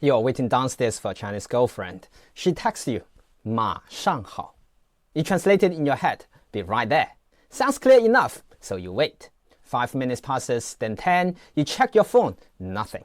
You're waiting downstairs for a Chinese girlfriend. She texts you, 马上好. You translate it in your head, be right there. Sounds clear enough, so you wait. 5 minutes passes, then 10, you check your phone, nothing.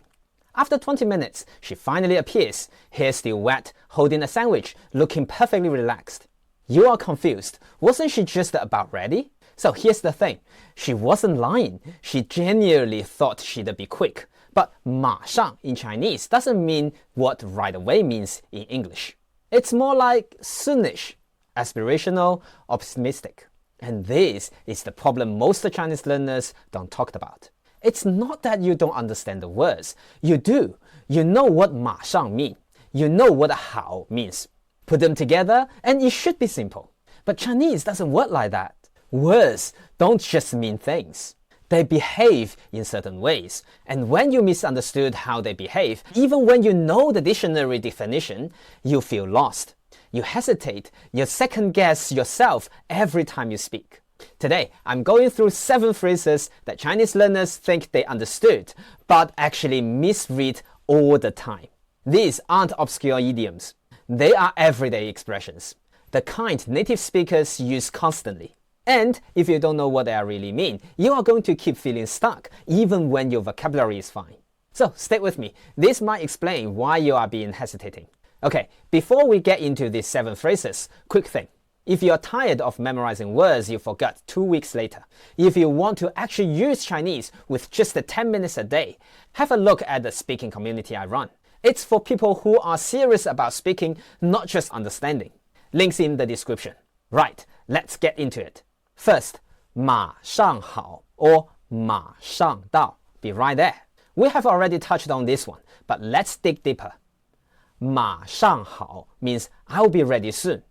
After 20 minutes, she finally appears, hair still wet, holding a sandwich, looking perfectly relaxed. You are confused. Wasn't she just about ready? So here's the thing. She wasn't lying. She genuinely thought she'd be quick. But 马上 in Chinese doesn't mean what right away means in English. It's more like soonish, aspirational, optimistic. And this is the problem most Chinese learners don't talk about. It's not that you don't understand the words. You do. You know what 马上 mean. You know what 好 means. Put them together and it should be simple. But Chinese doesn't work like that. Words don't just mean things. They behave in certain ways. And when you misunderstood how they behave, even when you know the dictionary definition, you feel lost. You hesitate, you second guess yourself every time you speak. Today, I'm going through 7 phrases that Chinese learners think they understood, but actually misread all the time. These aren't obscure idioms. They are everyday expressions, the kind native speakers use constantly. And if you don't know what they really mean, you are going to keep feeling stuck, even when your vocabulary is fine. So stay with me. This might explain why you are being hesitating. Okay, before we get into these 7 phrases, quick thing. If you're tired of memorizing words you forgot 2 weeks later, if you want to actually use Chinese with just 10 minutes a day, have a look at the speaking community I run. It's for people who are serious about speaking, not just understanding. Links in the description. Right, let's get into it. First, 马上好 or 马上到. Be right there. We have already touched on this one, but let's dig deeper. 马上好 means I will be ready soon.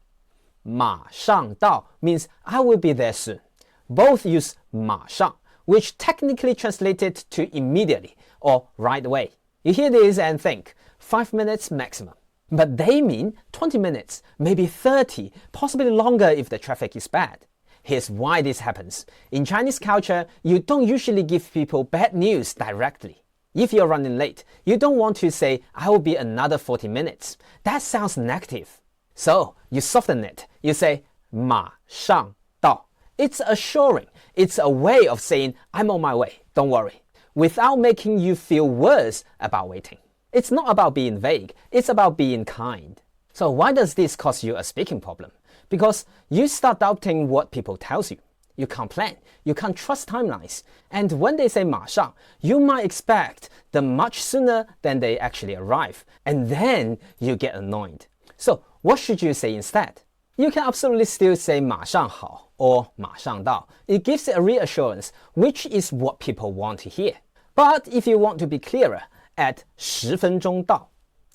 马上到 means I will be there soon. Both use 马上, which technically translated to immediately or right away. You hear this and think, 5 minutes maximum. But they mean 20 minutes, maybe 30, possibly longer if the traffic is bad. Here's why this happens. In Chinese culture, you don't usually give people bad news directly. If you're running late, you don't want to say, I will be another 40 minutes. That sounds negative. So you soften it. You say, 马上到. It's assuring. It's a way of saying, I'm on my way, don't worry, without making you feel worse about waiting. It's not about being vague, it's about being kind. So why does this cause you a speaking problem? Because you start doubting what people tells you. You can't plan, you can't trust timelines. And when they say 马上, you might expect them much sooner than they actually arrive. And then you get annoyed. So what should you say instead? You can absolutely still say 马上好 or 马上到. It gives a reassurance, which is what people want to hear. But if you want to be clearer, add 10分钟到.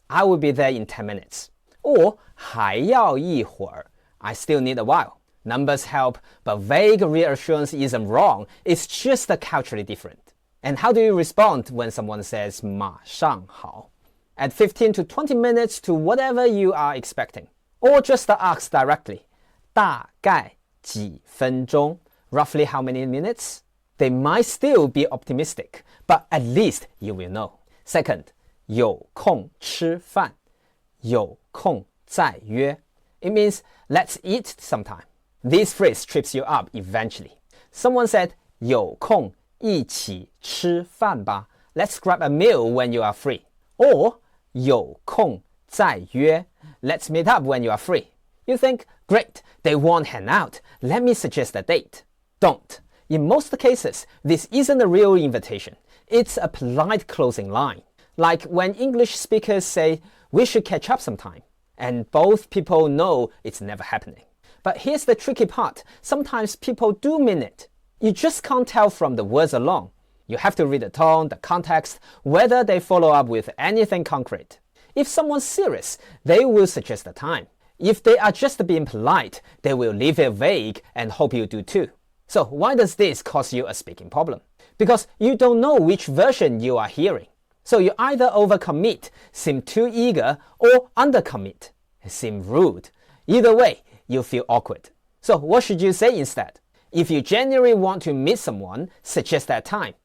I will be there in 10 minutes. Or 还要一会儿. I still need a while. Numbers help, but vague reassurance isn't wrong. It's just culturally different. And how do you respond when someone says 马上好? Add 15 to 20 minutes to whatever you are expecting. Or just ask directly, 大概几分钟? Roughly how many minutes? They might still be optimistic, but at least you will know. Second, 有空吃饭. 有空再约. It means let's eat sometime. This phrase trips you up eventually. Someone said, 有空一起吃饭吧. Let's grab a meal when you are free. Or 有空再约. Let's meet up when you are free. You think, great, they won't hang out. Let me suggest a date. Don't. In most cases, this isn't a real invitation. It's a polite closing line. Like when English speakers say, we should catch up sometime. And both people know it's never happening. But here's the tricky part. Sometimes people do mean it. You just can't tell from the words alone. You have to read the tone, the context, whether they follow up with anything concrete. If someone's serious, they will suggest a time. If they are just being polite, they will leave it vague and hope you do too. So why does this cause you a speaking problem? Because you don't know which version you are hearing. So you either overcommit, seem too eager, or undercommit, seem rude. Either way, you feel awkward. So what should you say instead? If you genuinely want to meet someone, suggest that time.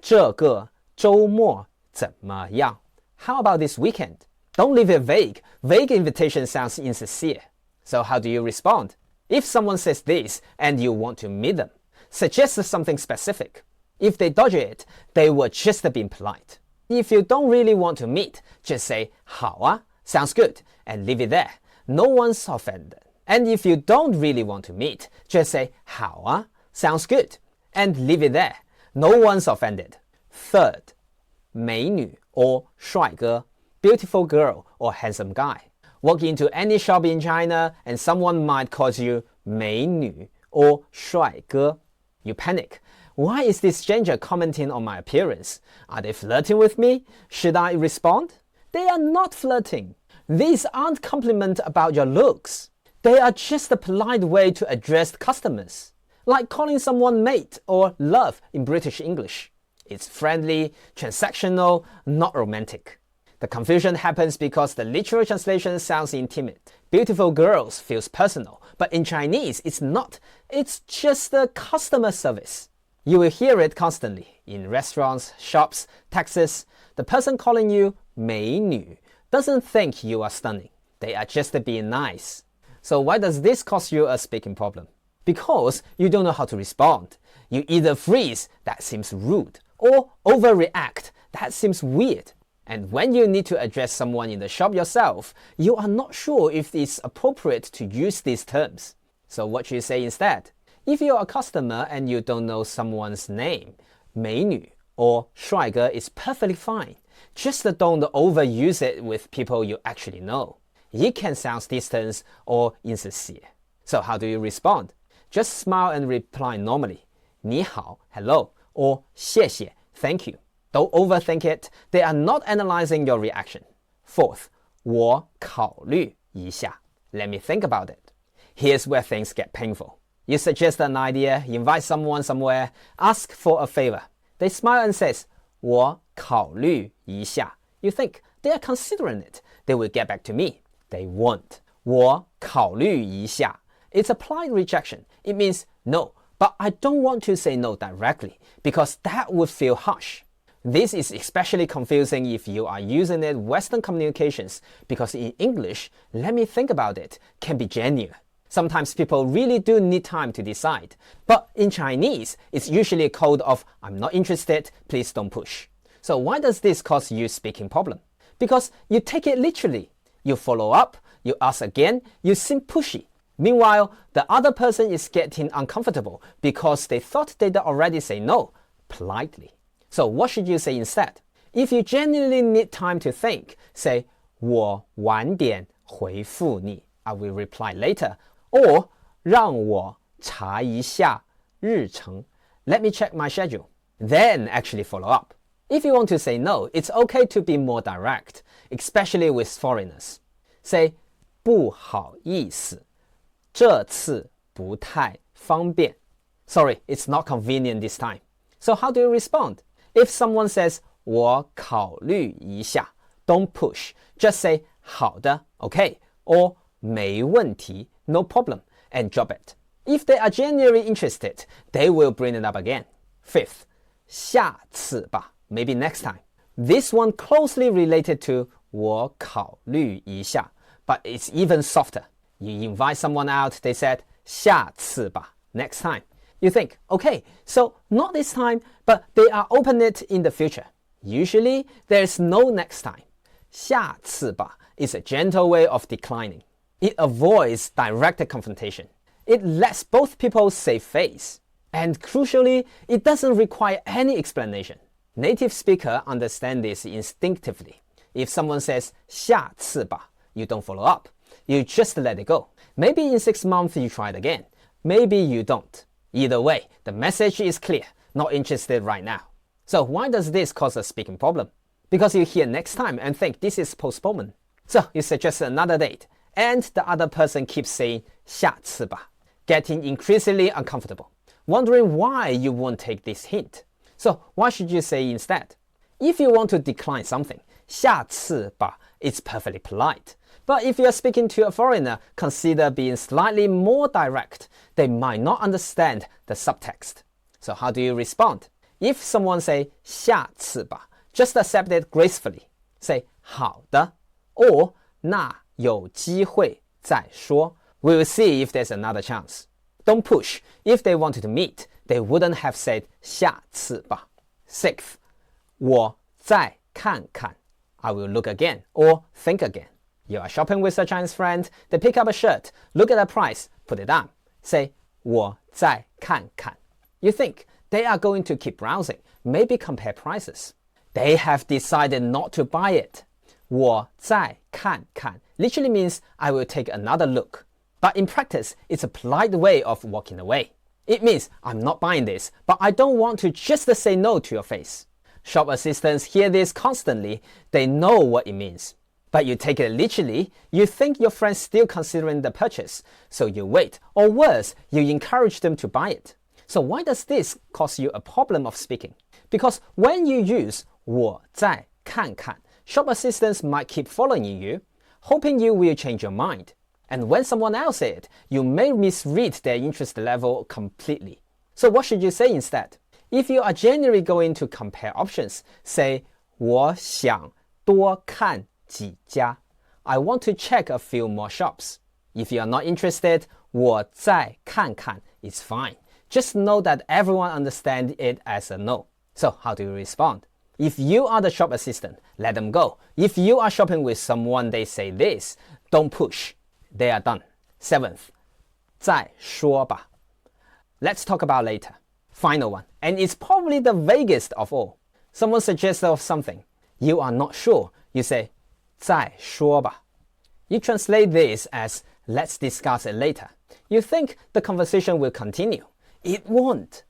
这个周末怎么样? How about this weekend? Don't leave it vague. Vague invitation sounds insincere. So how do you respond? If someone says this and you want to meet them, suggest something specific. If they dodge it, they were just being polite. If you don't really want to meet, just say 好啊, sounds good, and leave it there. No one's offended. And if you don't really want to meet, just say 好啊, sounds good, and leave it there. No one's offended. Third, 美女 or 帅哥, beautiful girl or handsome guy. Walk into any shop in China and someone might call you 美女 or 帅哥. You panic. Why is this stranger commenting on my appearance? Are they flirting with me? Should I respond? They are not flirting. These aren't compliments about your looks. They are just a polite way to address customers, like calling someone mate or love in British English. It's friendly, transactional, not romantic. The confusion happens because the literal translation sounds intimate. Beautiful girls feels personal, but in Chinese it's not. It's just a customer service. You will hear it constantly in restaurants, shops, taxis. The person calling you 美女 doesn't think you are stunning. They are just being nice. So why does this cause you a speaking problem? Because you don't know how to respond. You either freeze, that seems rude, or overreact, that seems weird. And when you need to address someone in the shop yourself, you are not sure if it's appropriate to use these terms. So what should you say instead? If you're a customer and you don't know someone's name, 美女 or 帅哥 is perfectly fine. Just don't overuse it with people you actually know. It can sound distant or insincere. So how do you respond? Just smile and reply normally. 你好, hello, or 谢谢, thank you. Don't overthink it. They are not analyzing your reaction. Fourth, 我考虑一下. Let me think about it. Here's where things get painful. You suggest an idea, invite someone somewhere, ask for a favor. They smile and says, 我考虑一下. You think they are considering it. They will get back to me. They won't. 我考虑一下. It's a polite rejection. It means no, but I don't want to say no directly because that would feel harsh. This is especially confusing if you are using it in Western communications because in English, let me think about it, can be genuine. Sometimes people really do need time to decide. But in Chinese, it's usually a code of I'm not interested, please don't push. So why does this cause you speaking problem? Because you take it literally. You follow up, you ask again, you seem pushy. Meanwhile, the other person is getting uncomfortable because they thought they'd already say no, politely. So what should you say instead? If you genuinely need time to think, say 我晚点回复你, I will reply later. Or 让我查一下日程. Let me check my schedule. Then actually follow up. If you want to say no, it's okay to be more direct, especially with foreigners. Say 不好意思，这次不太方便. Sorry, it's not convenient this time. So how do you respond? If someone says 我考虑一下, don't push. Just say 好的, okay, or 没问题, no problem, and drop it. If they are genuinely interested, they will bring it up again. Fifth, 下次吧, maybe next time. This one closely related to 我考虑一下, but it's even softer. You invite someone out, they said 下次吧, next time. You think, okay, so not this time, but they are open it in the future. Usually, there's no next time. 下次吧 is a gentle way of declining. It avoids direct confrontation. It lets both people save face. And crucially, it doesn't require any explanation. Native speakers understand this instinctively. If someone says 下次吧, you don't follow up. You just let it go. Maybe in 6 months you try it again. Maybe you don't. Either way, the message is clear. Not interested right now. So why does this cause a speaking problem? Because you hear next time and think this is postponement. So you suggest another date, and the other person keeps saying 下次吧, getting increasingly uncomfortable, wondering why you won't take this hint. So what should you say instead? If you want to decline something, 下次吧 is perfectly polite. But if you're speaking to a foreigner, consider being slightly more direct. They might not understand the subtext. So how do you respond? If someone say 下次吧, just accept it gracefully. Say 好的 or 那有机会再说 We will see if there's another chance. Don't push. If they wanted to meet, they wouldn't have said 下次吧 Sixth, 我再看看 I will look again or think again. You are shopping with a Chinese friend, they pick up a shirt, look at the price, put it on. Say 我再看看 You think they are going to keep browsing, maybe compare prices. They have decided not to buy it. 我再看看 literally means I will take another look. But in practice, it's a polite way of walking away. It means I'm not buying this, but I don't want to just say no to your face. Shop assistants hear this constantly. They know what it means. But you take it literally, you think your friend's still considering the purchase, so you wait, or worse, you encourage them to buy it. So why does this cause you a problem of speaking? Because when you use 我再看看, shop assistants might keep following you, hoping you will change your mind. And when someone else says it, you may misread their interest level completely. So what should you say instead? If you are genuinely going to compare options, say 我想多看几家 I want to check a few more shops. If you are not interested, 我再看看 is fine. Just know that everyone understands it as a no. So how do you respond? If you are the shop assistant, let them go. If you are shopping with someone, they say this, don't push. They are done. Seventh, 再说吧 Let's talk about later. Final one, and it's probably the vaguest of all. Someone suggests of something. You are not sure. You say, 再说吧 You translate this as, let's discuss it later. You think the conversation will continue. It won't.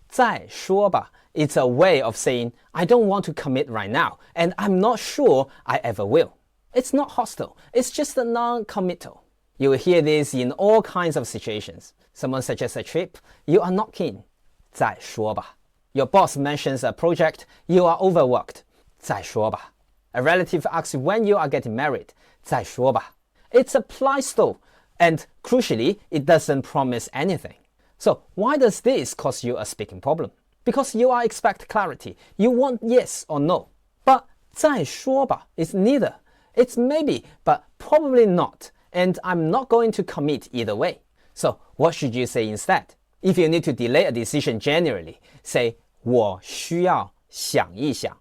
再说吧 It's a way of saying, I don't want to commit right now, and I'm not sure I ever will. It's not hostile. It's just a non-committal. You will hear this in all kinds of situations. Someone suggests a trip, you are not keen. 再说吧 Your boss mentions a project, you are overworked. 再说吧 A relative asks when you are getting married. 再说吧 It's a polite stall, and crucially, it doesn't promise anything. So why does this cause you a speaking problem? Because you are expect clarity. You want yes or no. But 再说吧 is neither. It's maybe, but probably not. And I'm not going to commit either way. So what should you say instead? If you need to delay a decision generally, say 我需要想一想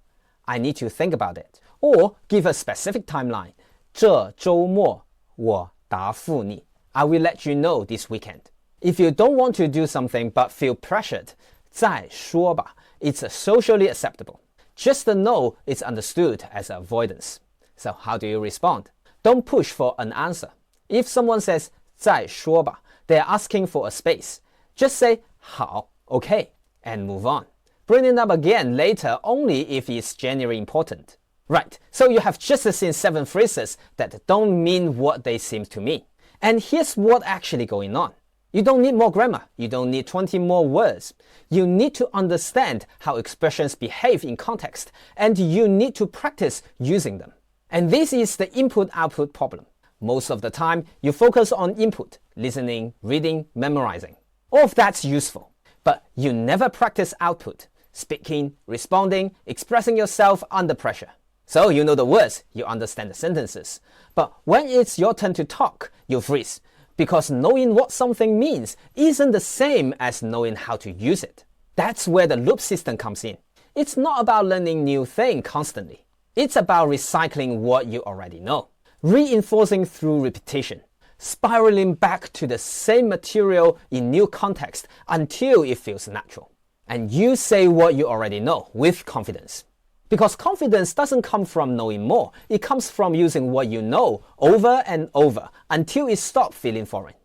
I need to think about it. Or give a specific timeline. 这周末我答复你 I will let you know this weekend. If you don't want to do something but feel pressured, 再说吧 it's socially acceptable. Just a no is understood as avoidance. So how do you respond? Don't push for an answer. If someone says 再说吧 they are asking for a space. Just say 好, okay, and move on. Bring it up again later only if it's genuinely important. Right, so you have just seen 7 phrases that don't mean what they seem to mean. And here's what's actually going on. You don't need more grammar. You don't need 20 more words. You need to understand how expressions behave in context, and you need to practice using them. And this is the input-output problem. Most of the time, you focus on input, listening, reading, memorizing. All of that's useful, but you never practice output, speaking, responding, expressing yourself under pressure. So you know the words, you understand the sentences. But when it's your turn to talk, you freeze. Because knowing what something means isn't the same as knowing how to use it. That's where the loop system comes in. It's not about learning new things constantly. It's about recycling what you already know, reinforcing through repetition, spiraling back to the same material in new context until it feels natural. And you say what you already know with confidence. Because confidence doesn't come from knowing more, it comes from using what you know over and over until it stops feeling foreign.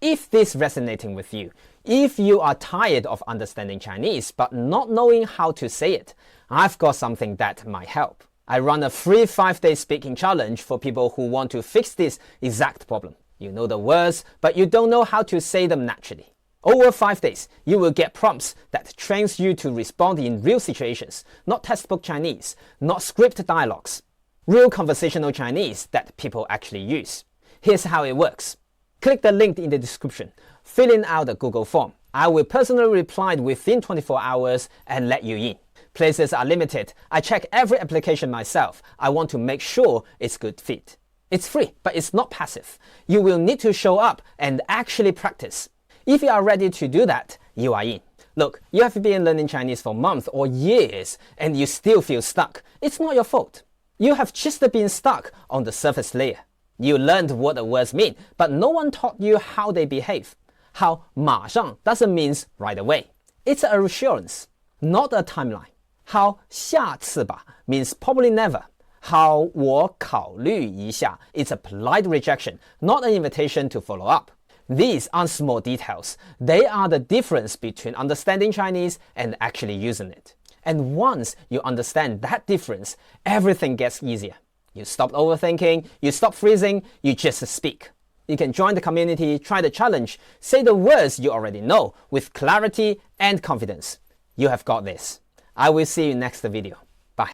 If this is resonating with you, if you are tired of understanding Chinese but not knowing how to say it, I've got something that might help. I run a free 5-day speaking challenge for people who want to fix this exact problem. You know the words, but you don't know how to say them naturally. Over 5 days, you will get prompts that trains you to respond in real situations, not textbook Chinese, not script dialogues. Real conversational Chinese that people actually use. Here's how it works. Click the link in the description. Fill in out the Google form. I will personally reply within 24 hours and let you in. Places are limited. I check every application myself. I want to make sure it's good fit. It's free, but it's not passive. You will need to show up and actually practice. If you are ready to do that, you are in. Look, you have been learning Chinese for months or years and you still feel stuck. It's not your fault. You have just been stuck on the surface layer. You learned what the words mean, but no one taught you how they behave. How 马上 doesn't mean right away. It's a assurance, not a timeline. How 下次吧 means probably never. How 我考虑一下 is a polite rejection, not an invitation to follow up. These aren't small details. They are the difference between understanding Chinese and actually using it. And once you understand that difference, everything gets easier. You stop overthinking, you stop freezing, you just speak. You can join the community, try the challenge, say the words you already know with clarity and confidence. You have got this. I will see you next video.